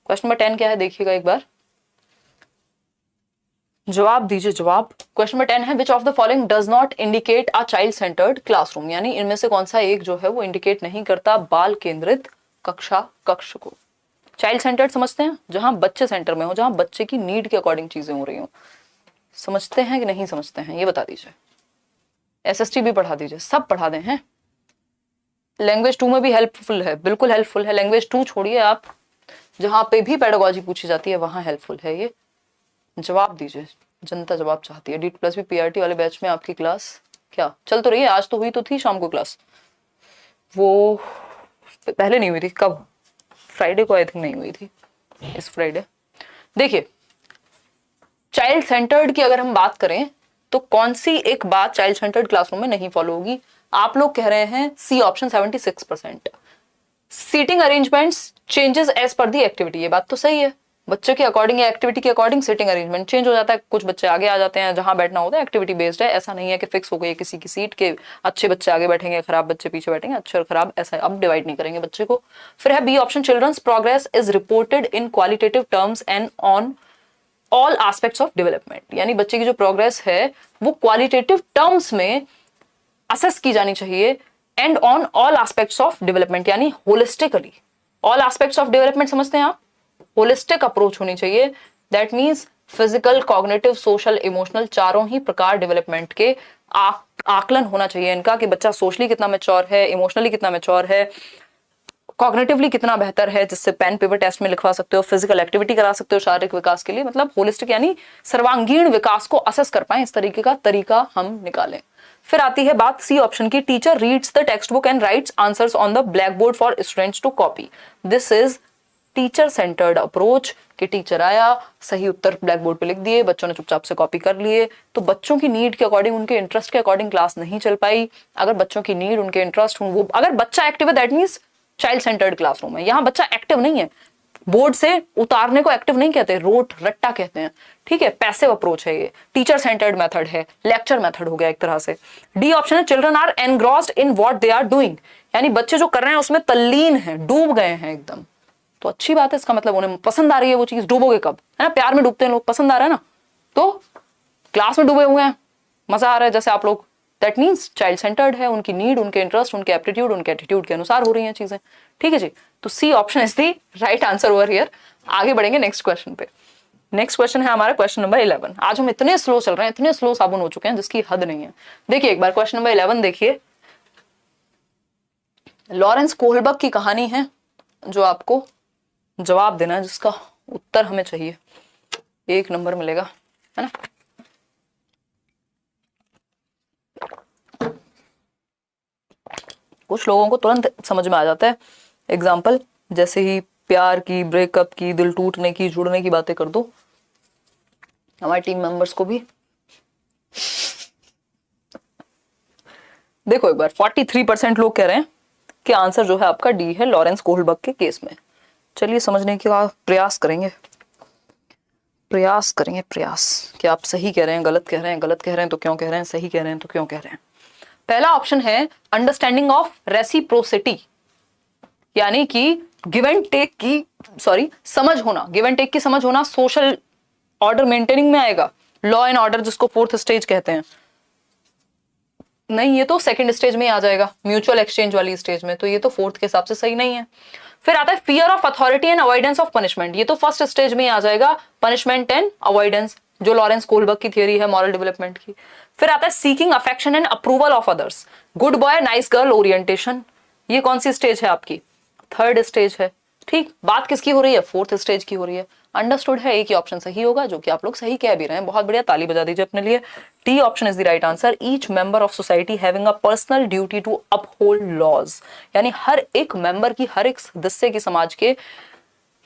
Question number 10 क्या है देखिएगा एक बार, जवाब दीजिए जवाब। क्वेश्चन नंबर 10 है which of the following does not indicate a child centred classroom, यानी इनमें से कौन सा एक जो है वो इंडिकेट नहीं करता बाल केंद्रित कक्ष को। चाइल्ड सेंटर्ड समझते हैं, जहां बच्चे सेंटर में हो, जहां बच्चे की नीड के अकॉर्डिंग चीजें हो रही हो। समझते हैं कि नहीं समझते हैं ये बता दीजिए। एसएसटी भी पढ़ा दीजिए, सब पढ़ा दें हैं। लैंग्वेज 2 में भी हेल्पफुल है, बिल्कुल हेल्पफुल है। लैंग्वेज 2 छोड़िए आप, जहां पे भी पेडागोजी पूछी जाती है वहां हेल्पफुल है ये। जवाब दीजिए, जनता जवाब चाहती है। DT+ भी PRT वाले बैच में आपकी क्लास क्या चल तो रही है? आज तो हुई तो थी शाम को क्लास, वो पहले नहीं हुई थी, कब? फ्राइडे को आई थिंक नहीं हुई थी, इस फ्राइडे। देखिए चाइल्ड सेंटर्ड की अगर हम बात करें तो कौन सी एक बात चाइल्ड सेंटर्ड क्लासरूम में नहीं फॉलो होगी? आप लोग कह रहे हैं C option 76%। Seating arrangements changes as per the activity, ये बात तो सही है। बच्चे के अकॉर्डिंग या एक्टिविटी के अकॉर्डिंग सीटिंग अरेंजमेंट चेंज हो जाता है। कुछ बच्चे आगे आ जाते हैं, जहां बैठना होता है एक्टिविटी बेस्ड है, ऐसा नहीं है कि फिक्स हो गई किसी की सीट के अच्छे बच्चे आगे बैठेंगे, खराब बच्चे पीछे बैठेंगे, अच्छे और खराब ऐसा अब डिवाइड नहीं करेंगे बच्चे को। फिर है B option children's progress is reported in qualitative terms and on all aspects of development, यानी बच्चे की जो प्रोग्रेस है वो क्वालिटेटिव टर्म्स में असेस की जानी चाहिए and on all aspects of development, यानी holistically. All aspects of development समझते हैं आप? होलिस्टिक अप्रोच होनी चाहिए। That means physical, cognitive, social, emotional, चारों ही प्रकार डेवलपमेंट के आकलन होना चाहिए इनका, कि बच्चा सोशली कितना मैच्योर है, इमोशनली कितना मैच्योर है, कॉग्निटिवली कितना बेहतर है, जिससे पेन पेपर टेस्ट में लिखवा सकते हो, फिजिकल एक्टिविटी करा सकते हो शारीरिक विकास के लिए। मतलब होलिस्टिक यानी सर्वांगीण विकास को असेस कर पाए, इस तरीके का तरीका हम निकालें। फिर आती है बात सी ऑप्शन की, teacher reads the textbook and writes answers on the blackboard for students to copy. This is teacher centred approach, कि टीचर आया, सही उत्तर ब्लैक बोर्ड पे लिख दिए, बच्चों ने चुपचाप से कॉपी कर लिए। तो बच्चों की नीड के अकॉर्डिंग, उनके इंटरेस्ट के अकॉर्डिंग क्लास नहीं चल पाई। अगर बच्चों की नीड, उनके इंटरेस्ट, वो अगर बच्चा एक्टिव है that means child centred classroom है। यहाँ बच्चा एक्टिव नहीं है, बोर्ड से उतारने को एक्टिव नहीं कहते, रोट रट्टा कहते हैं, ठीक है, पैसिव अप्रोच है ये, टीचर सेंटर्ड मेथड है, लेक्चर मेथड हो गया एक तरह से। डी ऑप्शन है children are engrossed in what they are doing, यानी बच्चे जो कर रहे हैं उसमें तल्लीन है, डूब गए हैं एकदम। तो अच्छी बात है, इसका मतलब उन्हें पसंद आ रही है वो चीज। डूबोगे कब? है ना, प्यार में डूबते हैं लोग, पसंद आ रहा है ना, तो क्लास में डूबे हुए हैं, मजा आ रहा है जैसे आप लोग, दैट मीन्स चाइल्ड सेंटर्ड है, उनकी नीड, उनके इंटरेस्ट, उनके एप्टीट्यूड, उनके एटीट्यूड के अनुसार हो रही हैं चीजें। ठीक है जी, तो C option is the right answer over here. आगे बढ़ेंगे नेक्स्ट क्वेश्चन पे। नेक्स्ट क्वेश्चन है हमारा क्वेश्चन नंबर 11। आज हम इतने स्लो चल रहे हैं, इतने स्लो साबुन हो चुके हैं जिसकी हद नहीं है। देखिए एक बार क्वेश्चन नंबर 11 देखिए। लॉरेंस कोहलबर्ग की कहानी है जो आपको जवाब देना है, जिसका उत्तर हमें चाहिए, 1 नंबर मिलेगा, है ना। कुछ लोगों को तुरंत समझ में आ जाता है, एग्जाम्पल जैसे ही प्यार की, ब्रेकअप की, दिल टूटने की, जुड़ने की बातें कर दो, हमारे टीम मेंबर्स को भी। देखो एक बार 43% लोग कह रहे हैं कि आंसर जो है आपका डी है, लॉरेंस कोहलबर्ग के केस में। चलिए समझने का प्रयास करेंगे, प्रयास कि आप सही कह रहे हैं, गलत कह रहे हैं, गलत कह रहे हैं तो क्यों कह रहे हैं, सही कह रहे हैं तो क्यों कह रहे हैं। पहला ऑप्शन है अंडरस्टैंडिंग ऑफ रेसिप्रोसिटी, यानी कि गिव एंड टेक की, समझ होना, गिव एंड टेक की समझ होना सोशल ऑर्डर मेंटेनिंग में आएगा। लॉ एंड ऑर्डर जिसको 4th स्टेज कहते हैं, नहीं ये तो 2nd स्टेज में ही आ जाएगा, म्यूचुअल एक्सचेंज वाली स्टेज में, तो ये तो 4th के हिसाब से सही नहीं है। फिर आता है fear of authority and avoidance of punishment, ये तो 1st स्टेज में ही आ जाएगा, पनिशमेंट एंड अवॉइडेंस, जो लॉरेंस कोहलबर्ग की थियरी है मॉरल डेवलपमेंट की। फिर आता है seeking affection and approval of others, good boy nice girl orientation, ये कौन सी स्टेज है आपकी? 3rd स्टेज है। ठीक, बात किसकी हो रही है? 4th स्टेज की हो रही है। अंडरस्टूड है, एक ही ऑप्शन सही होगा, जो कि आप लोग सही कह भी रहे हैं, बहुत बढ़िया, ताली बजा दीजिए अपने लिए। D option is the right answer. Each member of society having a personal duty to uphold laws, यानी हर एक मेंबर की, हर एक सदस्य की समाज के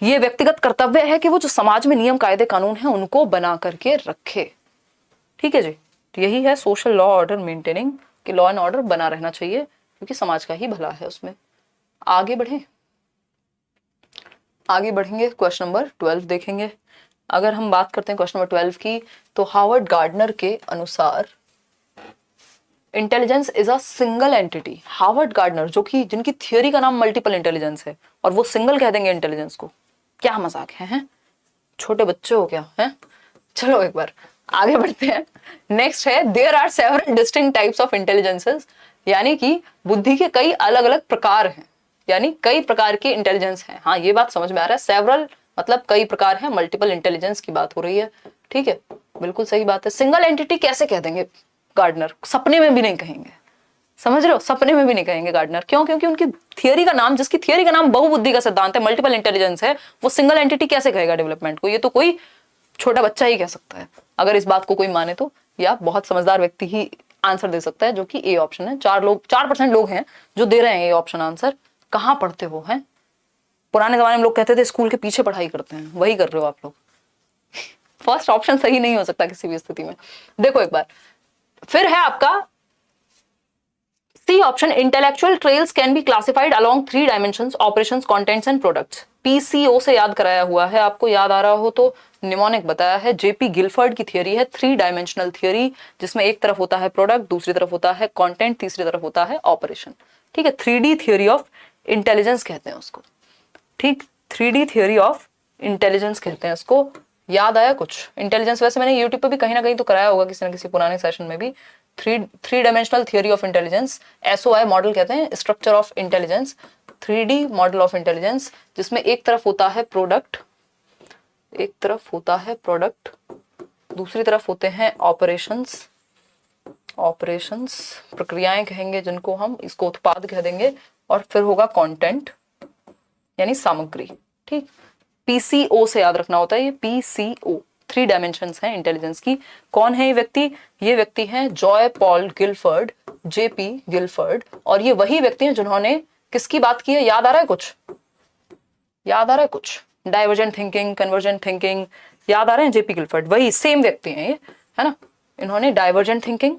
ये व्यक्तिगत कर्तव्य है कि वो जो समाज में नियम कायदे कानून है उनको बना करके रखे। ठीक है जी, यही है सोशल लॉ ऑर्डर मेंटेनिंग, कि लॉ एंड ऑर्डर बना रहना चाहिए क्योंकि समाज का ही भला है उसमें। आगे बढ़ेंगे, क्वेश्चन नंबर 12 देखेंगे। अगर हम बात करते हैं क्वेश्चन नंबर 12 की, तो हार्वर्ड गार्डनर के अनुसार intelligence is a single entity. Harvard gardener जो कि जिनकी थियोरी का नाम मल्टीपल इंटेलिजेंस है, और वो सिंगल कह देंगे इंटेलिजेंस को, क्या मजाक है हैं? छोटे बच्चे हो क्या हैं? चलो एक बार आगे बढ़ते हैं। नेक्स्ट है there are several distinct types of intelligences, यानी कि बुद्धि के कई अलग अलग प्रकार हैं, यानी कई प्रकार की इंटेलिजेंस है। हाँ ये बात समझ में आ रहा है, सेवरल मतलब कई प्रकार है, मल्टीपल इंटेलिजेंस की बात हो रही है, ठीक है, बिल्कुल सही बात है। सिंगल एंटिटी कैसे कह देंगे गार्डनर, सपने में भी नहीं कहेंगे, समझ रहे हो, सपने में भी नहीं कहेंगे गार्डनर। क्यों? क्योंकि उनकी थियरी का नाम, जिसकी थियरी का नाम बहुबुद्धि का सिद्धांत है, मल्टीपल इंटेलिजेंस है, वो सिंगल एंटिटी कैसे कहेगा डेवलपमेंट को? ये तो कोई छोटा बच्चा ही कह सकता है अगर इस बात को कोई माने तो, या बहुत समझदार व्यक्ति ही आंसर दे सकता है, जो कि ए ऑप्शन है। 4% लोग हैं जो दे रहे हैं ए ऑप्शन आंसर। कहाँ पढ़ते हो हैं? पुराने जमाने में लोग कहते थे स्कूल के पीछे पढ़ाई करते हैं, वही कर रहे हो आप लोग। फर्स्ट ऑप्शन सही नहीं हो सकता किसी भी स्थिति में। देखो एक बार फिर है आपका C option, intellectual traits can be classified along 3 dimensions, operations, contents and products. PCO से याद कराया हुआ है, आपको याद आ रहा हो तो निमोनिक बताया है। जेपी गिलफर्ड की थियरी है 3 डायमेंशनल थियरी, जिसमें एक तरफ होता है प्रोडक्ट, दूसरी तरफ होता है कंटेंट, तीसरी तरफ होता है ऑपरेशन, ठीक है। 3D थियरी ऑफ इंटेलिजेंस कहते हैं उसको, ठीक, 3D थियरी ऑफ इंटेलिजेंस कहते हैं इसको। याद आया कुछ? इंटेलिजेंस वैसे मैंने यूट्यूब पे भी कहीं ना कहीं तो कराया होगा किसी ना किसी पुराने सेशन में भी। Three dimensional theory of intelligence, SOI model कहते हैं, structure of intelligence, 3D model of intelligence, जिसमें एक तरफ होता है प्रोडक्ट, एक तरफ होता है प्रोडक्ट, दूसरी तरफ होते हैं ऑपरेशंस, ऑपरेशंस प्रक्रियाएं कहेंगे जिनको हम, इसको उत्पाद कह देंगे, और फिर होगा कंटेंट यानी सामग्री, ठीक। PCO से याद रखना होता है ये, PCO 3 डायमेंशंस हैं इंटेलिजेंस की। कौन है ये व्यक्ति? ये व्यक्ति हैं Joy Paul Gilford, JP Gilford, और ये वही व्यक्ति हैं जिन्होंने किसकी बात की है? याद आ रहा है कुछ? याद आ रहा है कुछ? डाइवर्जेंट थिंकिंग, कन्वर्जेंट थिंकिंग, याद आ रहे हैं? JP गिलफर्ड वही सेम व्यक्ति हैं ये, है ना। इन्होंने डाइवर्जेंट थिंकिंग,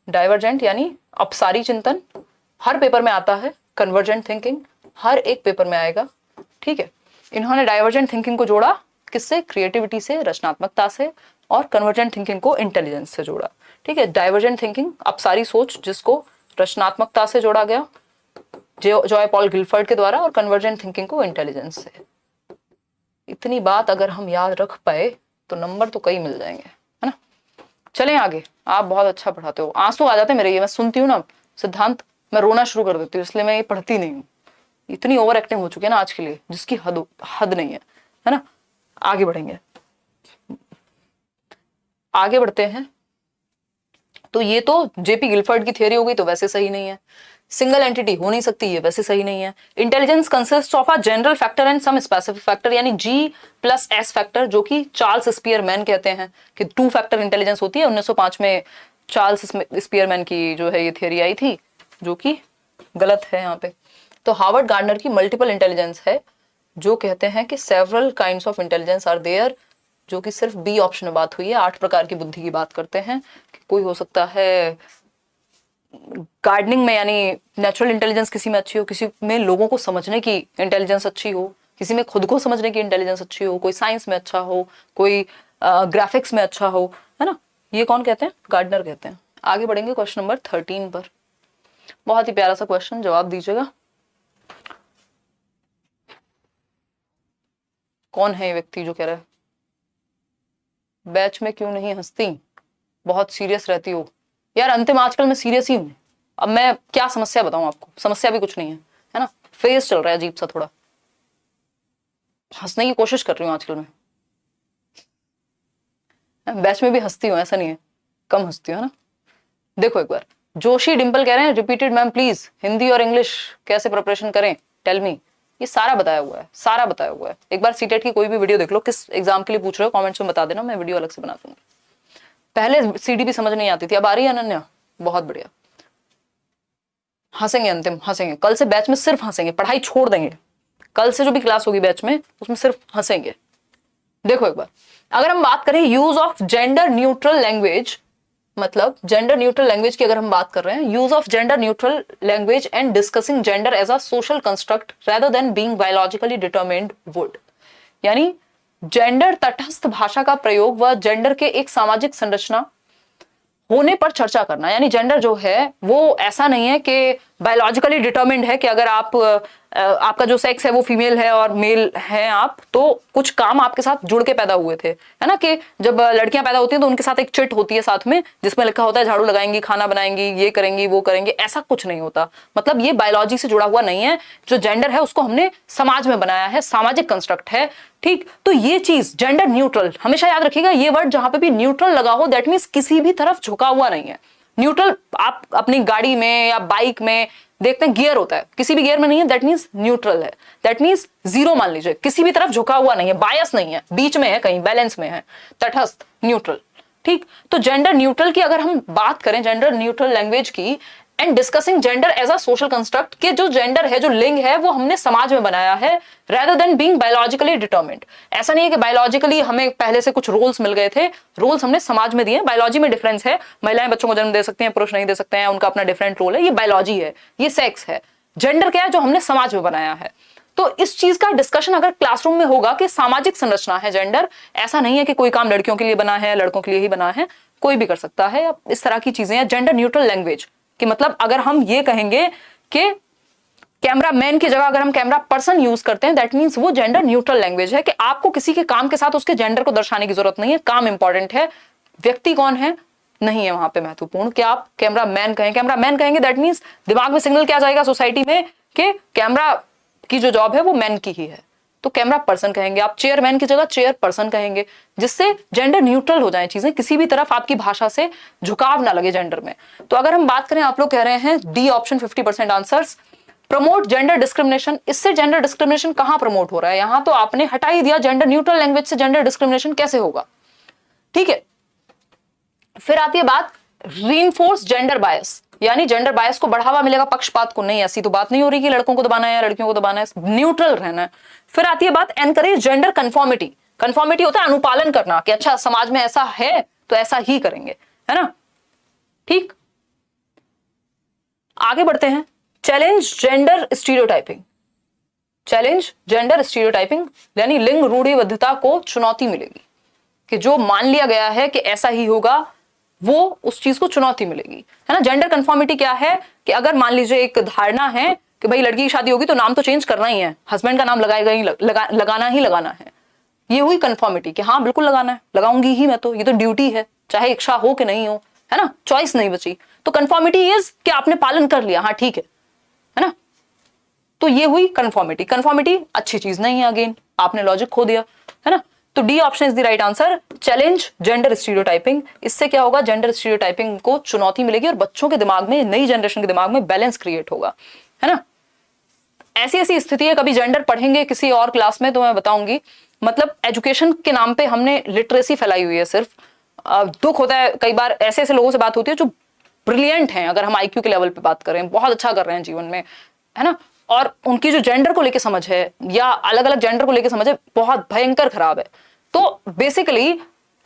डाइवर्जेंट यानी अपसारी चिंतन हर पेपर में आता है, कन्वर्जेंट थिंकिंग हर एक पेपर में आएगा, ठीक है। इन्होंने डाइवर्जेंट थिंकिंग को जोड़ा किससे? क्रिएटिविटी से, रचनात्मकता से, और कन्वर्जेंट थिंकिंग को इंटेलिजेंस से जोड़ा, ठीक है। डाइवर्जेंट थिंकिंग अपसारी सोच, जिसको रचनात्मकता से जोड़ा गया जॉय पॉल गिलफर्ड के द्वारा, और कन्वर्जेंट थिंकिंग को इंटेलिजेंस से। इतनी बात अगर हम याद रख पाए तो नंबर तो कई मिल जाएंगे, है ना। चलें आगे, आप बहुत अच्छा पढ़ाते हो, आंसू आ जाते मेरे, ये मैं सुनती हूँ ना सिद्धांत, मैं रोना शुरू कर देती हूँ, इसलिए मैं ये पढ़ती नहीं हूँ। इतनी ओवर एक्टिंग हो चुकी है ना आज के लिए, जिसकी हद नहीं है ना। आगे बढ़ेंगे, आगे बढ़ते हैं। तो ये तो JP गिलफर्ड की थियरी हो गई, तो वैसे सही नहीं है। सिंगल एंटिटी हो नहीं सकती, ये वैसे सही नहीं है। Intelligence consist of a general factor and some specific factor, यानी G+S फैक्टर, जो कि चार्ल्स स्पीयरमैन कहते हैं कि 2 फैक्टर इंटेलिजेंस होती है। 1905 में चार्ल्स स्पीयरमैन की जो है ये थियरी आई थी, जो कि गलत है यहाँ पे। तो हार्वर्ड गार्डनर की मल्टीपल इंटेलिजेंस है, जो कहते हैं कि several kinds of intelligence are there, जो कि सिर्फ B ऑप्शन में बात हुई है। 8 प्रकार की बुद्धि की बात करते हैं कि कोई हो सकता है गार्डनिंग में, यानी नेचुरल इंटेलिजेंस किसी में अच्छी हो, किसी में लोगों को समझने की इंटेलिजेंस अच्छी हो, किसी में खुद को समझने की इंटेलिजेंस अच्छी हो, कोई साइंस में अच्छा हो, कोई ग्राफिक्स में अच्छा हो, है ना। ये कौन कहते हैं? गार्डनर कहते हैं। आगे बढ़ेंगे क्वेश्चन नंबर 13 पर। बहुत ही प्यारा सा क्वेश्चन, जवाब दीजिएगा। कौन है ये व्यक्ति जो कह रहा है बैच में क्यों नहीं हंसती, बहुत सीरियस रहती हो? यार अंतिम आजकल मैं सीरियस ही हूं। अब मैं क्या समस्या बताऊं आपको? समस्या भी कुछ नहीं है ना। फेस चल रहा है अजीब सा, थोड़ा हंसने की कोशिश कर रही हूँ आजकल मैं। बैच में भी हंसती हूँ, ऐसा नहीं है, कम हंसती हूँ, है ना। देखो एक बार, जोशी डिंपल कह रहे हैं रिपीटेड मैम प्लीज, हिंदी और इंग्लिश कैसे प्रिपरेशन करें, टेल मी। ये सारा बताया हुआ है, सारा बताया हुआ है। एक बार सीटेट की कोई भी वीडियो देख लो, किस एग्जाम के लिए पूछ रहे हो कमेंट्स में बता देना, मैं वीडियो अलग से बना दूंगी। पहले CDP समझ नहीं आती थी, अब आ रही है अनन्या, बहुत बढ़िया। हंसेंगे अंतिम, हंसेंगे कल से बैच में, सिर्फ हंसेंगे, पढ़ाई छोड़ देंगे। कल से जो भी क्लास होगी बैच में, उसमें सिर्फ हंसेंगे। देखो एक बार, अगर हम बात करें use of gender neutral language, मतलब जेंडर न्यूट्रल लैंग्वेज की अगर हम बात कर रहे हैं, use of gender neutral language and discussing gender as a social construct rather than being biologically determined would, यानी जेंडर तटस्थ भाषा का प्रयोग व जेंडर के एक सामाजिक संरचना होने पर चर्चा करना। यानी जेंडर जो है वो ऐसा नहीं है कि बायोलॉजिकली डिटर्मिन्ड है कि अगर आप आपका जो सेक्स है वो फीमेल है और मेल है आप, तो कुछ काम आपके साथ जुड़ के पैदा हुए थे, है ना, कि जब लड़कियां पैदा होती हैं तो उनके साथ एक चिट होती है साथ में जिसमें लिखा होता है झाड़ू लगाएंगी, खाना बनाएंगी, ये करेंगी, वो करेंगे। ऐसा कुछ नहीं होता, मतलब ये बायोलॉजी से जुड़ा हुआ नहीं है। जो जेंडर है उसको हमने समाज में बनाया है, सामाजिक कंस्ट्रक्ट है, ठीक। तो ये चीज जेंडर न्यूट्रल, हमेशा याद रखिएगा ये वर्ड जहां पे भी न्यूट्रल लगा हो दैट मीन्स किसी भी तरफ झुका हुआ नहीं है। न्यूट्रल आप अपनी गाड़ी में या बाइक में देखते हैं गियर होता है, किसी भी गियर में नहीं है, दैट मीन्स न्यूट्रल है, दैट मीन्स जीरो मान लीजिए, किसी भी तरफ झुका हुआ नहीं है, बायस नहीं है, बीच में है, कहीं बैलेंस में है, तटस्थ, न्यूट्रल, ठीक। तो जेंडर न्यूट्रल की अगर हम बात करें, जेंडर न्यूट्रल लैंग्वेज की, and discussing gender as a social construct, के जो जेंडर है, जो लिंग है, वो हमने समाज में बनाया है rather than being biologically determined। ऐसा नहीं है कि बायोलॉजिकली हमें पहले से कुछ रोल्स मिल गए थे, रोल्स हमने समाज में दिए। बायोलॉजी में डिफरेंस है, महिलाएं बच्चों को जन्म दे सकती हैं, पुरुष नहीं दे सकते हैं, उनका अपना डिफरेंट रोल है, ये बायोलॉजी है, ये सेक्स है। जेंडर क्या है, जो हमने समाज में बनाया है। तो इस चीज का डिस्कशन अगर क्लासरूम में होगा कि सामाजिक संरचना है जेंडर, ऐसा नहीं है कि कोई काम लड़कियों के लिए बना है, लड़कों के लिए ही बना है, कोई भी कर सकता है, इस तरह की चीजें। जेंडर न्यूट्रल लैंग्वेज कि मतलब अगर हम ये कहेंगे कि कैमरा मैन की जगह अगर हम कैमरा पर्सन यूज करते हैं, दैट मींस वो जेंडर न्यूट्रल लैंग्वेज है कि आपको किसी के काम के साथ उसके जेंडर को दर्शाने की जरूरत नहीं है। काम इंपॉर्टेंट है, व्यक्ति कौन है नहीं है वहां पे महत्वपूर्ण। कि आप कैमरा मैन कहें, कैमरा मैन कहेंगे दैट मींस दिमाग में सिग्नल क्या जाएगा सोसाइटी में कि कैमरा की जो जॉब है वो मैन की ही है, तो कैमरा पर्सन कहेंगे। आप चेयरमैन की जगह चेयर पर्सन कहेंगे, जिससे जेंडर न्यूट्रल हो जाए चीजें, किसी भी तरफ आपकी भाषा से झुकाव ना लगे जेंडर में। तो अगर हम बात करें, आप लोग कह रहे हैं D option 50% answers, promote gender discrimination. इससे जेंडर डिस्क्रिमिनेशन कहां प्रमोट हो रहा है, यहां तो आपने हटा ही दिया। जेंडर न्यूट्रल लैंग्वेज से जेंडर डिस्क्रिमिनेशन कैसे होगा, ठीक है। फिर आती है बात रीइंफोर्स जेंडर बायस, यानी जेंडर बायस को बढ़ावा मिलेगा, पक्षपात को नहीं। ऐसी तो बात नहीं हो रही कि लड़कों को दबाना है या लड़कियों को दबाना है, न्यूट्रल रहना है। फिर आती है बात एनकरेज जेंडर कंफॉर्मिटी। कंफॉर्मिटी होता है अनुपालन करना, कि अच्छा समाज में ऐसा है तो ऐसा ही करेंगे, है ना, ठीक। आगे बढ़ते हैं, challenge gender stereotyping. Challenge gender stereotyping यानी लिंग रूढ़िबद्धता को चुनौती मिलेगी, कि जो मान लिया गया है कि ऐसा ही होगा, वो उस चीज को चुनौती मिलेगी, है ना। जेंडर कंफॉर्मिटी क्या है कि अगर मान लीजिए एक धारणा है कि भाई लड़की की शादी होगी तो नाम तो चेंज करना ही है, हस्बैंड का नाम लगाएगा ही, लगाना ही लगाना है, ये हुई कंफॉर्मिटी कि हाँ बिल्कुल लगाना है, लगाऊंगी ही मैं, तो ये तो ड्यूटी है, चाहे इच्छा हो कि नहीं हो, है ना, चॉइस नहीं बची। तो कंफॉर्मिटी इज कि आपने पालन कर लिया, हाँ ठीक है ना। तो ये हुई कंफॉर्मिटी। कंफॉर्मिटी अच्छी चीज नहीं है, अगेन आपने लॉजिक खो दिया, है ना। तो D option is the right answer, challenge gender stereotyping. इससे क्या होगा, जेंडर स्टीरियोटाइपिंग को चुनौती मिलेगी और बच्चों के दिमाग में, नई जनरेशन के दिमाग में बैलेंस क्रिएट होगा, है ना। ऐसी ऐसी स्थिति है, कभी जेंडर पढ़ेंगे किसी और क्लास में तो मैं बताऊंगी। मतलब एजुकेशन के नाम पे हमने लिटरेसी फैलाई हुई है सिर्फ। दुख होता है कई बार, ऐसे ऐसे लोगों से बात होती है जो ब्रिलियंट हैं, अगर हम आईक्यू के लेवल पे बात करें, बहुत अच्छा कर रहे हैं जीवन में, है ना, और उनकी जो जेंडर को लेके समझ है या अलग अलग जेंडर को लेके समझ है बहुत भयंकर खराब है। तो बेसिकली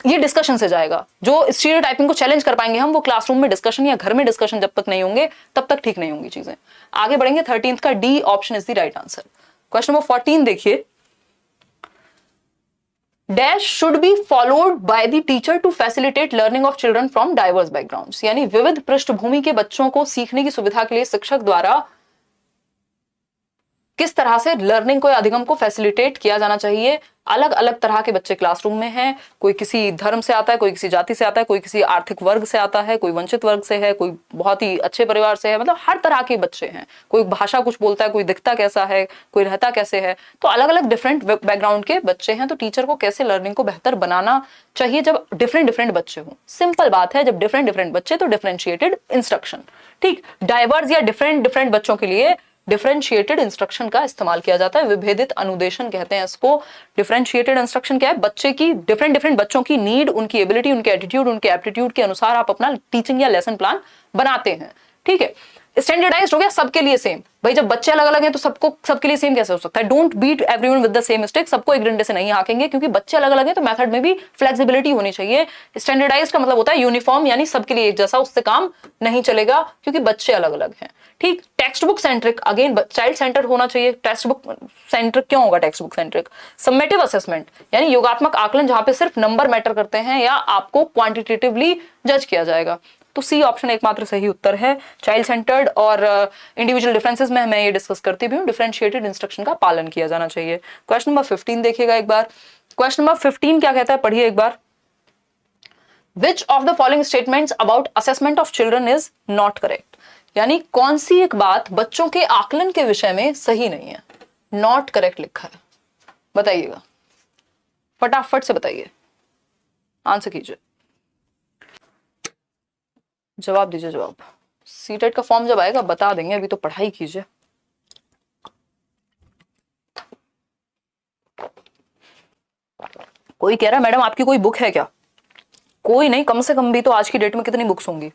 ये डिस्कशन से जाएगा। जो स्टीरियोटाइपिंग को चैलेंज कर पाएंगे हम, वो क्लासरूम में डिस्कशन या घर में डिस्कशन जब तक नहीं होंगे तब तक ठीक नहीं होंगी चीजें। आगे बढ़ेंगे, 13th का D option is the right answer. Question number 14 देखिए, dash should be followed by the teacher to facilitate learning of children from diverse backgrounds. यानी विविध पृष्ठभूमि के बच्चों को सीखने की सुविधा के लिए शिक्षक द्वारा किस तरह से लर्निंग को, अधिगम को फैसिलिटेट किया जाना चाहिए। अलग अलग तरह के बच्चे क्लासरूम में हैं, कोई किसी धर्म से आता है, कोई किसी जाति से आता है, कोई किसी आर्थिक वर्ग से आता है, कोई वंचित वर्ग से है, कोई बहुत ही अच्छे परिवार से है, मतलब हर तरह के बच्चे हैं। कोई भाषा कुछ बोलता है, कोई दिखता कैसा है, कोई रहता कैसे है, तो अलग अलग डिफरेंट बैकग्राउंड के बच्चे हैं। तो टीचर को कैसे लर्निंग को बेहतर बनाना चाहिए जब डिफरेंट डिफरेंट बच्चे हों। सिंपल बात है, जब डिफरेंट डिफरेंट बच्चे तो डिफरेंशिएटेड इंस्ट्रक्शन, ठीक। डाइवर्स या डिफरेंट डिफरेंट बच्चों के लिए डिफरेंशिएटेड इंस्ट्रक्शन का इस्तेमाल किया जाता है, विभेदित अनुदेशन कहते हैं इसको। डिफरेंशिएटेड इंस्ट्रक्शन क्या है, बच्चे की डिफरेंट डिफरेंट बच्चों की नीड, उनकी एबिलिटी, उनके एटीट्यूड, उनके एप्टीट्यूड के अनुसार आप अपना टीचिंग या लेसन प्लान बनाते हैं, ठीक है। स्टैंडर्डाइज्ड हो गया, सबके लिए सेम। भाई जब बच्चे अलग अलग हैं तो सबके लिए सेम कैसे हो सकता है। Don't beat everyone with the same stick, सबको एक डंडे से नहीं हाकेंगे, क्योंकि बच्चे अलग अलग हैं तो मेथड में भी फ्लेक्सिबिलिटी होनी चाहिए। स्टैंडर्डाइज्ड का मतलब होता है यूनिफॉर्म, यानी सबके लिए एक जैसा, उससे काम नहीं चलेगा क्योंकि बच्चे अलग अलग हैं, ठीक। Text book centric, again child centre होना चाहिए। टेक्स्ट बुक सेंट्रिक क्यों होगा text book centric. Summative assessment यानी योगात्मक आकलन, जहां पे सिर्फ नंबर मैटर करते हैं या आपको क्वांटिटेटिवली जज किया जाएगा। तो सी ऑप्शन एकमात्र सही उत्तर है। चाइल्ड सेंटर्ड और इंडिविजुअल डिफरेंसेस में मैं ये डिस्कस करती भी हूँ, डिफरेंशिएटेड इंस्ट्रक्शन का पालन किया जाना चाहिए। क्वेश्चन नंबर 15 देखिएगा एक बार। क्वेश्चन नंबर 15 क्या कहता है, पढ़िए एक बार। Which of the following statements about assessment of children is not correct? यानी कौन सी एक बात बच्चों के आकलन के विषय में सही नहीं है, नॉट करेक्ट लिखा है, बताइएगा, फटाफट से बताइए, आंसर कीजिए, जवाब दीजिए जवाब। सीटेट का फॉर्म जब आएगा बता देंगे, अभी तो पढ़ाई कीजिए। कोई कह रहा है मैडम आपकी कोई बुक है क्या? कोई नहीं, कम से कम भी तो आज की डेट में कितनी बुक्स होंगी?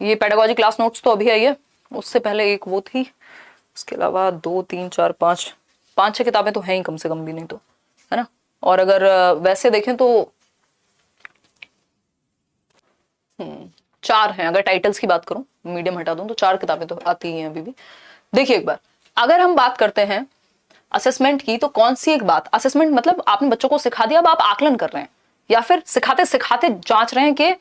ये पेडागोजी क्लास नोट्स तो अभी आई है, उससे पहले एक वो थी, उसके अलावा 2 3 4 5 5 6 किताबें तो हैं ही कम से कम भी, नहीं तो, है ना। और अगर वैसे देखें तो 4 हैं, अगर टाइटल्स की बात करूं, मीडियम हटा दूं तो 4 किताबें तो आती ही हैं अभी भी। देखिए एक बार, अगर हम बात करते हैं असेसमेंट की, तो कौन सी एक बात, असेसमेंट मतलब आपने बच्चों को सिखा दिया, अब आप आकलन कर रहे हैं, या फिर सिखाते सिखाते जांच रहे हैं कि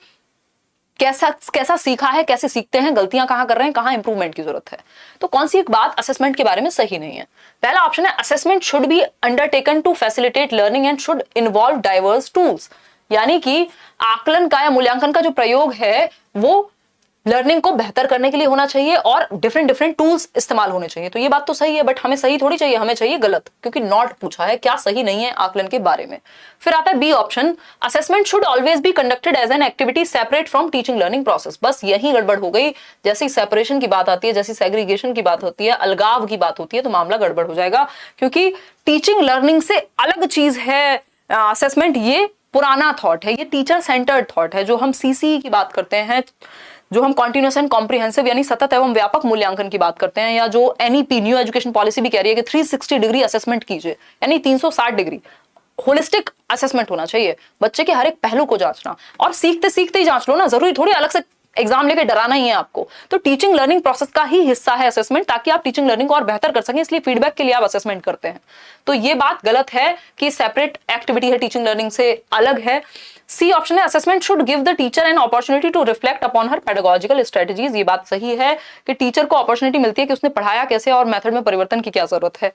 कैसा कैसा सीखा है, कैसे सीखते हैं, गलतियां कहां कर रहे हैं, कहां इंप्रूवमेंट की जरूरत है। तो कौन सी एक बात असेसमेंट के बारे में सही नहीं है? पहला ऑप्शन है assessment should be undertaken to facilitate learning and should involve diverse tools, यानी कि आकलन का या मूल्यांकन का जो प्रयोग है वो लर्निंग को बेहतर करने के लिए होना चाहिए और डिफरेंट डिफरेंट टूल्स इस्तेमाल होने चाहिए। तो ये बात तो सही है, बट हमें सही थोड़ी चाहिए, हमें चाहिए गलत, क्योंकि नॉट पूछा है, क्या सही नहीं है आकलन के बारे में। फिर आता है B option, assessment should always be conducted as an activity separate from teaching learning process. बस यही गड़बड़ हो गई, जैसी सेपरेशन की बात आती है, जैसी सेग्रीगेशन की बात होती है, अलगाव की बात होती है, तो मामला गड़बड़ हो जाएगा, क्योंकि टीचिंग लर्निंग से अलग चीज है असेसमेंट। ये पुराना थॉट है, ये टीचर सेंटर्ड थॉट है। जो हम सीसी की बात करते हैं, जो हम कॉन्टिन्यूअस एंड कॉम्प्रिहेंसिव यानी सतत एवं व्यापक मूल्यांकन की बात करते हैं, या जो एनईपी न्यू एजुकेशन पॉलिसी भी कह रही है कि 360 डिग्री असेसमेंट कीजिए, यानी 360 डिग्री होलिस्टिक असेसमेंट होना चाहिए, बच्चे के हर एक पहलू को जांचना, और सीखते सीखते ही जांच लो ना, जरूरी थोड़ी अलग से एग्जाम लेके डराना ही है आपको। तो टीचिंग लर्निंग प्रोसेस का ही हिस्सा है असेसमेंट, ताकि आप टीचिंग लर्निंग को और बेहतर कर सकें, इसलिए फीडबैक के लिए आप असेसमेंट करते हैं। तो ये बात गलत है कि सेपरेट एक्टिविटी है, टीचिंग लर्निंग से अलग है। सी ऑप्शन है assessment should give the teacher an opportunity to reflect upon her pedagogical strategies. ये बात सही है कि टीचर को अपॉर्चुनिटी मिलती है कि उसने पढ़ाया कैसे और मेथड में परिवर्तन की क्या जरूरत है।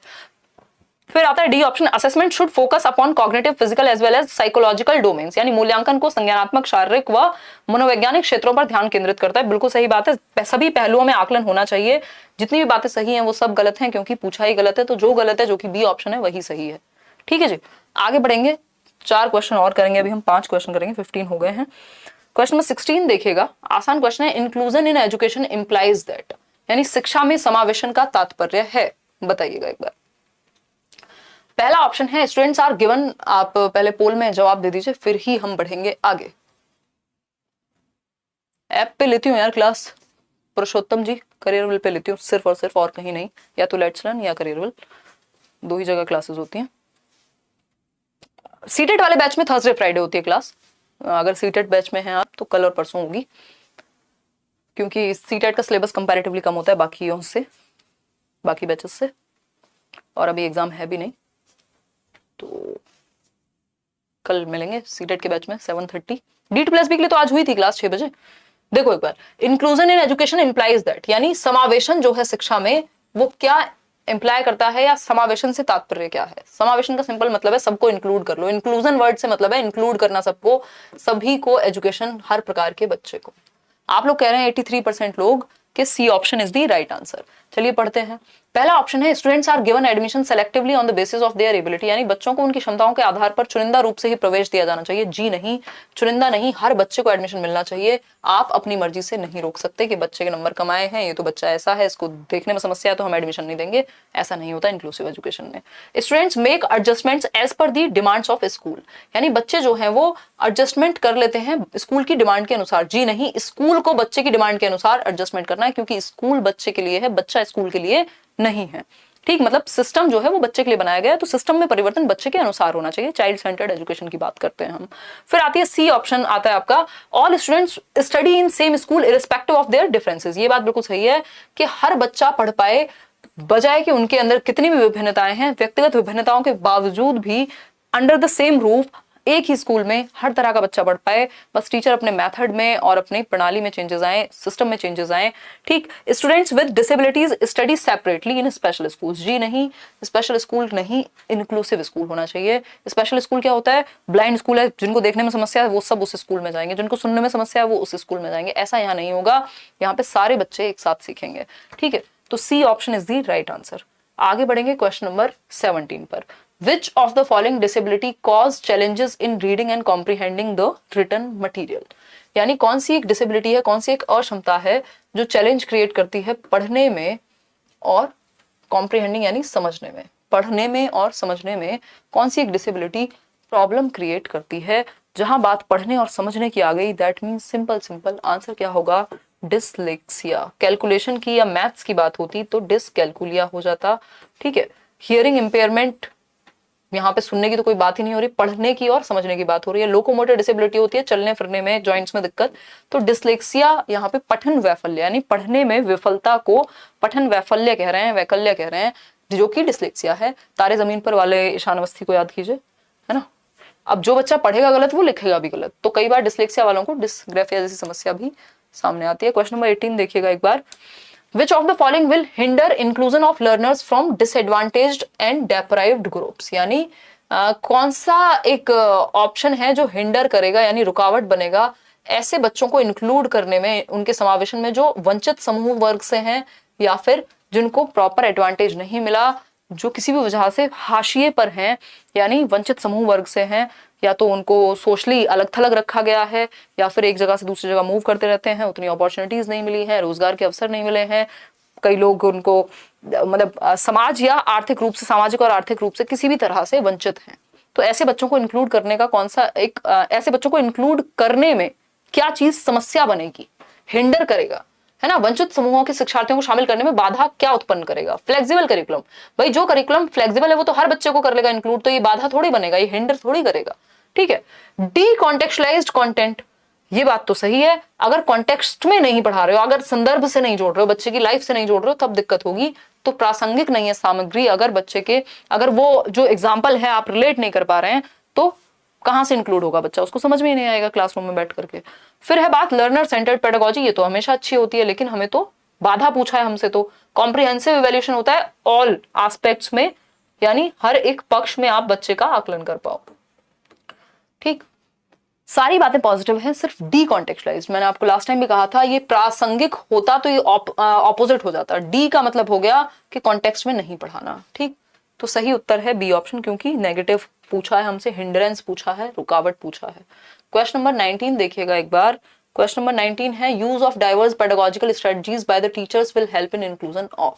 फिर आता है D option, assessment should focus upon cognitive, physical as well as psychological domains, यानी मूल्यांकन को संज्ञानात्मक, शारीरिक व मनोवैज्ञानिक क्षेत्रों पर ध्यान केंद्रित करता है। बिल्कुल सही बात है, सभी पहलुओं में आकलन होना चाहिए। जितनी भी बातें सही हैं वो सब गलत हैं, क्योंकि पूछा ही गलत है, तो जो गलत है, जो कि बी ऑप्शन है, वही सही है। ठीक है जी, आगे बढ़ेंगे, 4 क्वेश्चन और करेंगे, अभी हम 5 क्वेश्चन करेंगे, 15 हो गए हैं। क्वेश्चन नंबर 16 देखिएगा, आसान क्वेश्चन है। Inclusion in education implies that, यानी शिक्षा में समावेशन का तात्पर्य है, बताइएगा एक बार। पहला ऑप्शन है स्टूडेंट्स आर गिवन, आप पहले पोल में जवाब दे दीजिए, फिर ही हम बढ़ेंगे आगे। ऐप पे लेती हूँ यार क्लास, पुरुषोत्तम जी, करियरविल पे लेती हूँ सिर्फ और सिर्फ, और कहीं नहीं, या तो लेट्स लर्न या करियरविल, 2 ही जगह क्लासेस होती हैं। सीटेट वाले बैच में थर्सडे फ्राइडे होती है क्लास, अगर सीटेट बैच में हैं आप तो कल और परसों होगी, क्योंकि सीटेट का सिलेबस कंपैरेटिवली कम होता है बाकियों से, बाकी बैचेस से, और अभी एग्जाम है भी नहीं, तो कल मिलेंगे सीटेट के बैच में 7:30। D2+B के लिए तो आज हुई थी क्लास 6 बजे। देखो एक बार, inclusion in education implies that, यानी समावेशन जो है शिक्षा में, वो क्या इंप्लाई करता है, या समावेशन से तात्पर्य क्या है। समावेशन का सिंपल मतलब है सबको इंक्लूड कर लो, इंक्लूजन वर्ड से मतलब है इंक्लूड करना सबको, सभी को, एजुकेशन, हर प्रकार के बच्चे को। आप लोग कह रहे हैं 83% लोग कि C option is the right answer. चलिए पढ़ते हैं। पहला ऑप्शन है students are given admission selectively on the basis of their ability, यानी बच्चों को उनकी क्षमताओं के आधार पर चुनिंदा रूप से ही प्रवेश दिया जाना चाहिए। जी नहीं, चुनिंदा नहीं, हर बच्चे को एडमिशन मिलना चाहिए। आप अपनी मर्जी से नहीं रोक सकते कि बच्चे के नंबर कम आए हैं, ये तो बच्चा ऐसा है, इसको देखने में समस्या है तो हम एडमिशन नहीं देंगे, ऐसा नहीं होता इंक्लूसिव एजुकेशन में। Students make adjustments as per the demands of school, यानी बच्चे जो हैं वो एडजस्टमेंट कर लेते हैं स्कूल की डिमांड के अनुसार। जी नहीं, स्कूल को बच्चे की डिमांड के अनुसार एडजस्टमेंट करना है, क्योंकि स्कूल बच्चे के लिए है, बच्चा स्कूल के लिए नहीं है। ठीक, मतलब सिस्टम जो है वो बच्चे के लिए बनाया गया है, तो सिस्टम में परिवर्तन बच्चे के अनुसार होना चाहिए। चाइल्ड सेंटर्ड एजुकेशन की बात करते हैं हम। फिर आती है सी ऑप्शन, आता है आपका all students study in same school irrespective of their differences. ये बात बिल्कुल सही है कि हर बच्चा पढ़ पाए, बजाय कि उनके अंदर कितनी भी विभिन्नताएं हैं, व्यक्तिगत विभिन्नताओं के बावजूद भी अंडर द सेम रूफ एक ही स्कूल में हर तरह का बच्चा पढ़ पाए, बस टीचर अपने मेथड में और अपनी प्रणाली में चेंजेस आए, सिस्टम में चेंजेस आए। ठीक, students with disabilities study separately in special school. जी नहीं, स्पेशल स्कूल नहीं, इंक्लूसिव स्कूल होना चाहिए। स्पेशल स्कूल क्या होता है? ब्लाइंड स्कूल है, जिनको देखने में समस्या है वो सब उस स्कूल में जाएंगे, जिनको सुनने में समस्या है वो उस स्कूल में जाएंगे। ऐसा यहाँ नहीं होगा, यहाँ पे सारे बच्चे एक साथ सीखेंगे। ठीक है, तो C option is the right answer. आगे बढ़ेंगे क्वेश्चन नंबर 17 पर। Which of the following disability cause challenges in reading and comprehending the written material? यानी कौन सी एक डिसेबिलिटी है, कौन सी एक अक्षमता है जो चैलेंज क्रिएट करती है पढ़ने में और कॉम्प्रिहेंडिंग यानी समझने में। पढ़ने में और समझने में कौन सी एक डिसेबिलिटी प्रॉब्लम क्रिएट करती है? जहां बात पढ़ने और समझने की आ गई, दैट मीन्स सिंपल आंसर क्या होगा? डिसलेक्सिया। कैलकुलेशन की या मैथ्स की बात होती तो डिसकैलकुलिया हो जाता। ठीक है, हियरिंग इम्पेयरमेंट, यहाँ पे सुनने की तो कोई बात ही नहीं हो रही, पढ़ने की और समझने की बात हो रही है। लोकोमोटर डिसेबिलिटी होती है चलने फिरने में, जॉइंट्स में दिक्कत। तो डिसलेक्सिया यहाँ पे पठन वैफल्य यानी पढ़ने में विफलता को पठन वैफल्य कह रहे हैं, वैकल्य कह रहे हैं, जो कि डिसलेक्सिया है। तारे जमीन पर वाले ईशान अवस्थी को याद कीजिए, है ना। अब जो बच्चा पढ़ेगा गलत वो लिखेगा भी गलत, तो कई बार डिसलेक्सिया वालों को डिसग्राफिया जैसी समस्या भी सामने आती है। क्वेश्चन नंबर 18 देखिएगा एक बार। Which of the following will hinder inclusion of learners from disadvantaged and deprived groups? यानी कौन सा एक ऑप्शन है जो हिंडर करेगा यानी रुकावट बनेगा ऐसे बच्चों को इंक्लूड करने में, उनके समावेशन में जो वंचित समूह वर्ग से हैं या फिर जिनको प्रॉपर एडवांटेज नहीं मिला, जो किसी भी वजह से हाशिए पर हैं यानी वंचित समूह वर्ग से हैं, या तो उनको सोशली अलग थलग रखा गया है या फिर एक जगह से दूसरी जगह मूव करते रहते हैं, उतनी अपॉर्चुनिटीज नहीं मिली हैं, रोजगार के अवसर नहीं मिले हैं, कई लोग उनको मतलब समाज या आर्थिक रूप से, सामाजिक और आर्थिक रूप से किसी भी तरह से वंचित हैं। तो ऐसे बच्चों को इंक्लूड करने का कौन सा एक ऐसे बच्चों को इंक्लूड करने में क्या चीज समस्या बनेगी, हिंडर करेगा, है ना। वंचित समूहों के शिक्षार्थियों को शामिल करने में बाधा क्या उत्पन्न करेगा? Flexible curriculum. भाई जो करिकुलम फ्लेक्सिबल है वो तो हर बच्चे को कर लेगा इंक्लूड, तो ये बाधा थोड़ी बनेगा, ये हिंडर थोड़ी करेगा। ठीक है, डी कॉन्टेक्चुअलाइज्ड कंटेंट, ये बात तो सही है। अगर कॉन्टेक्स्ट में नहीं पढ़ा रहे हो, अगर संदर्भ से नहीं जोड़ रहे हो, बच्चे की लाइफ से नहीं जोड़ रहे हो, तब दिक्कत होगी। तो प्रासंगिक नहीं है सामग्री, अगर बच्चे के अगर वो जो एग्जाम्पल है आप रिलेट नहीं कर पा रहे हैं तो कहां से इंक्लूड होगा बच्चा, उसको समझ में ही नहीं आएगा क्लासरूम में बैठ करके। फिर है बात लर्नर सेंटर्ड पेडागोजी, ये तो हमेशा अच्छी होती है, लेकिन हमें तो बाधा पूछा है हमसे, तो कॉम्प्रिहेंसिव इवैल्यूएशन होता है ऑल एस्पेक्ट्स में, यानी हर एक पक्ष में आप बच्चे का आकलन कर पाओ। ठीक, सारी बातें पॉजिटिव हैं, सिर्फ डी कॉन्टेक्चुअलाइज्ड। मैंने आपको लास्ट टाइम भी कहा था ये प्रासंगिक होता तो ये ऑपोजिट हो जाता। डी का मतलब हो गया कि कॉन्टेक्स्ट में नहीं पढ़ाना। ठीक, तो सही उत्तर है बी ऑप्शन, क्योंकि नेगेटिव पूछा है हमसे, हिंड्रेंस पूछा है, रुकावट पूछा है। क्वेश्चन नंबर 19 देखिएगा एक बार। क्वेश्चन नंबर 19 है use of diverse pedagogical strategies by the teachers will help in inclusion of,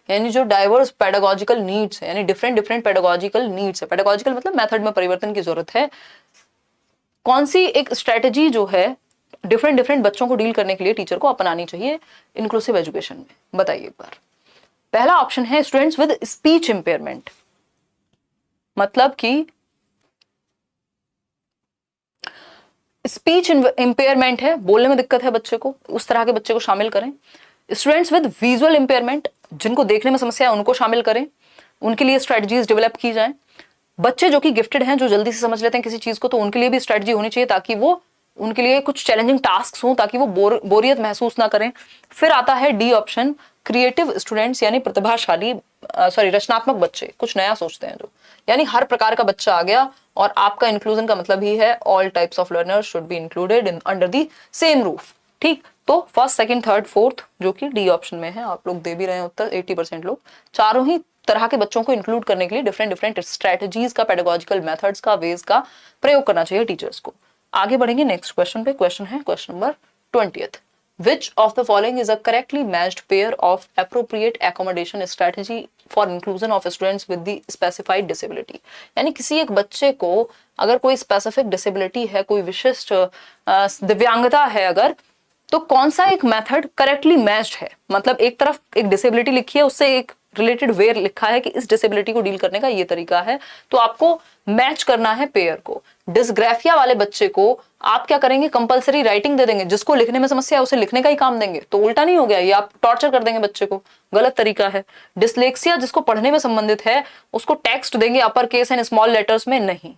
यानी जो डाइवर्स पेडागोजिकल नीड्स है, यानी डिफरेंट पेडागोजिकल नीड्स है, पेडागोजिकल मतलब मेथड में परिवर्तन की जरूरत है, कौन सी एक स्ट्रेटजी जो है डिफरेंट बच्चों को डील करने के लिए टीचर को अपनानी चाहिए इंक्लूसिव एजुकेशन में, बताइए एक बार। पहला ऑप्शन है स्टूडेंट्स विद स्पीच इंपेयरमेंट, मतलब कि स्पीच इंपेयरमेंट है, बोलने में दिक्कत है बच्चे को, उस तरह के बच्चे को शामिल करें। स्टूडेंट्स विद विजुअल इंपेयरमेंट, जिनको देखने में समस्या है उनको शामिल करें, उनके लिए स्ट्रेटजीज डेवलप की जाए। बच्चे जो कि गिफ्टेड हैं, जो जल्दी से समझ लेते हैं किसी चीज को, तो उनके लिए भी स्ट्रेटजी होनी चाहिए ताकि वो उनके लिए कुछ चैलेंजिंग टास्क हों, ताकि वो बोरियत महसूस ना करें। फिर आता है डी ऑप्शन, क्रिएटिव स्टूडेंट्स, यानी प्रतिभाशाली रचनात्मक बच्चे, कुछ नया सोचते हैं जो, यानी हर प्रकार का बच्चा आ गया। और आपका इंक्लूजन का मतलब ही है all types of learners should be included in under the same roof. ठीक, तो फर्स्ट, सेकंड, थर्ड, फोर्थ जो कि डी ऑप्शन में है, आप लोग दे भी रहे हैं उत्तर 80% लोग। चारों ही तरह के बच्चों को इंक्लूड करने के लिए डिफरेंट स्ट्रेटजीज का, पेडागोजिकल मेथड्स का, वेज का प्रयोग करना चाहिए टीचर्स को। आगे बढ़ेंगे नेक्स्ट क्वेश्चन पे। क्वेश्चन है question number 20th। Which of the following is a correctly matched pair of appropriate accommodation strategy for inclusion of students with the specified disability? यानी किसी एक बच्चे को अगर कोई स्पेसिफिक डिसेबिलिटी है, कोई विशिष्ट दिव्यांगता है अगर, तो कौन सा एक मेथड करेक्टली मैच्ड है, मतलब एक तरफ एक डिसेबिलिटी लिखी है, उससे एक रिलेटेड वे लिखा है कि इस डिसेबिलिटी को डील करने का ये तरीका है, तो आपको मैच करना है पेयर को। डिसग्राफिया वाले बच्चे को आप क्या करेंगे, कंपलसरी राइटिंग दे देंगे, जिसको लिखने में समस्या है उसे लिखने का ही काम देंगे, तो उल्टा नहीं हो गया, ये आप टॉर्चर कर देंगे बच्चे को, गलत तरीका है। डिसलेक्सिया जिसको पढ़ने में संबंधित है उसको टेक्स्ट देंगे upper case and small letters में नहीं,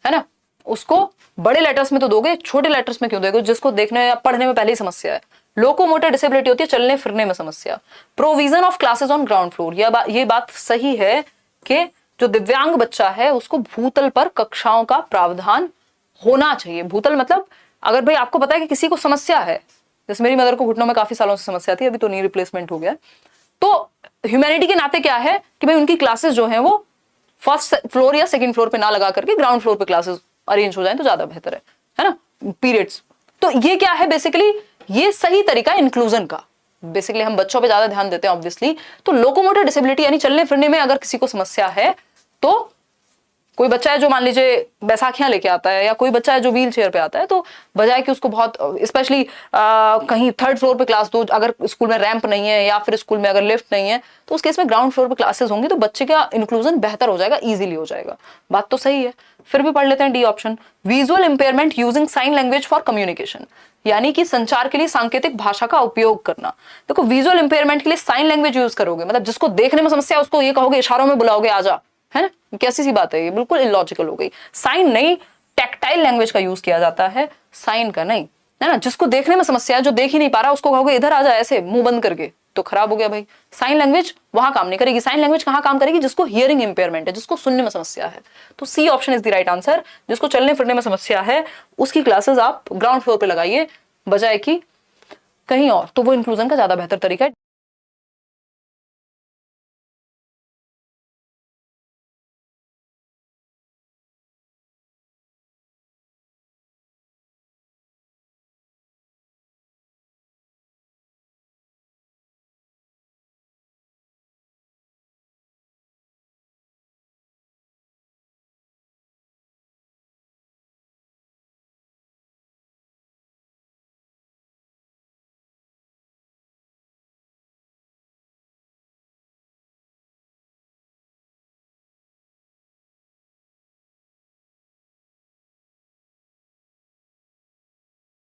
है ना। उसको बड़े लेटर्स में तो दोगे, छोटे लेटर्स में क्यों दोगे? जिसको देखने या पढ़ने में पहले ही समस्या है। लोकोमोटर डिसेबिलिटी होती है चलने फिरने में समस्या। Provision of classes on ground floor, ये बात सही है कि जो दिव्यांग बच्चा है उसको भूतल पर कक्षाओं का प्रावधान होना चाहिए। भूतल मतलब अगर भाई आपको पता है कि किसी को समस्या है, जैसे मेरी मदर को घुटनों में काफी सालों से समस्या थी, अभी तो नी रिप्लेसमेंट हो गया, तो ह्यूमैनिटी के नाते क्या है कि भाई उनकी क्लासेस जो है वो फर्स्ट फ्लोर या सेकंड फ्लोर पे ना लगा करके ग्राउंड फ्लोर पे क्लासेस अरेंज हो जाए तो ज्यादा बेहतर है ना, पीरियड्स। तो ये क्या है बेसिकली, ये सही तरीका इंक्लूजन का। बेसिकली हम बच्चों पे ज्यादा ध्यान देते हैं ऑब्वियसली। तो लोकोमोटर डिसेबिलिटी यानी चलने फिरने में अगर किसी को समस्या है, तो कोई बच्चा है जो मान लीजिए बैसाखियां लेके आता है, या कोई बच्चा है जो व्हील चेयर पे आता है, तो बजाय कि उसको बहुत स्पेशली कहीं थर्ड फ्लोर पे क्लास दो, अगर स्कूल में रैंप नहीं है या फिर स्कूल में अगर लिफ्ट नहीं है, तो उस केस में ग्राउंड फ्लोर पे क्लासेस होंगी तो बच्चे का इंक्लूजन बेहतर हो जाएगा, इजीली हो जाएगा। बात तो सही है। फिर भी पढ़ लेते हैं D option, visual impairment using sign language for communication, यानी कि संचार के लिए सांकेतिक भाषा का उपयोग करना। देखो विजुअल इंपेयरमेंट के लिए साइन लैंग्वेज यूज करोगे, मतलब जिसको देखने में समस्या है उसको ये कहोगे, इशारों में बुलाओगे आजा, है ना, कैसी सी बात है ये, बिल्कुल इलॉजिकल हो गई। साइन नहीं, टैक्टाइल लैंग्वेज का यूज किया जाता है, साइन का नहीं, है ना। जिसको देखने में समस्या है, जो देख ही नहीं पा रहा, उसको कहोगे इधर आ जा ऐसे मुंह बंद करके, तो खराब हो गया भाई। साइन लैंग्वेज वहां काम नहीं करेगी। साइन लैंग्वेज कहां काम करेगी? जिसको हियरिंग इंपेयरमेंट है, जिसको सुनने में समस्या है। तो C option is the right answer. जिसको चलने फिरने में समस्या है उसकी क्लासेस आप ग्राउंड फ्लोर पे लगाइए बजाय कि कहीं और, तो वो इंक्लूजन का ज्यादा बेहतर तरीका है।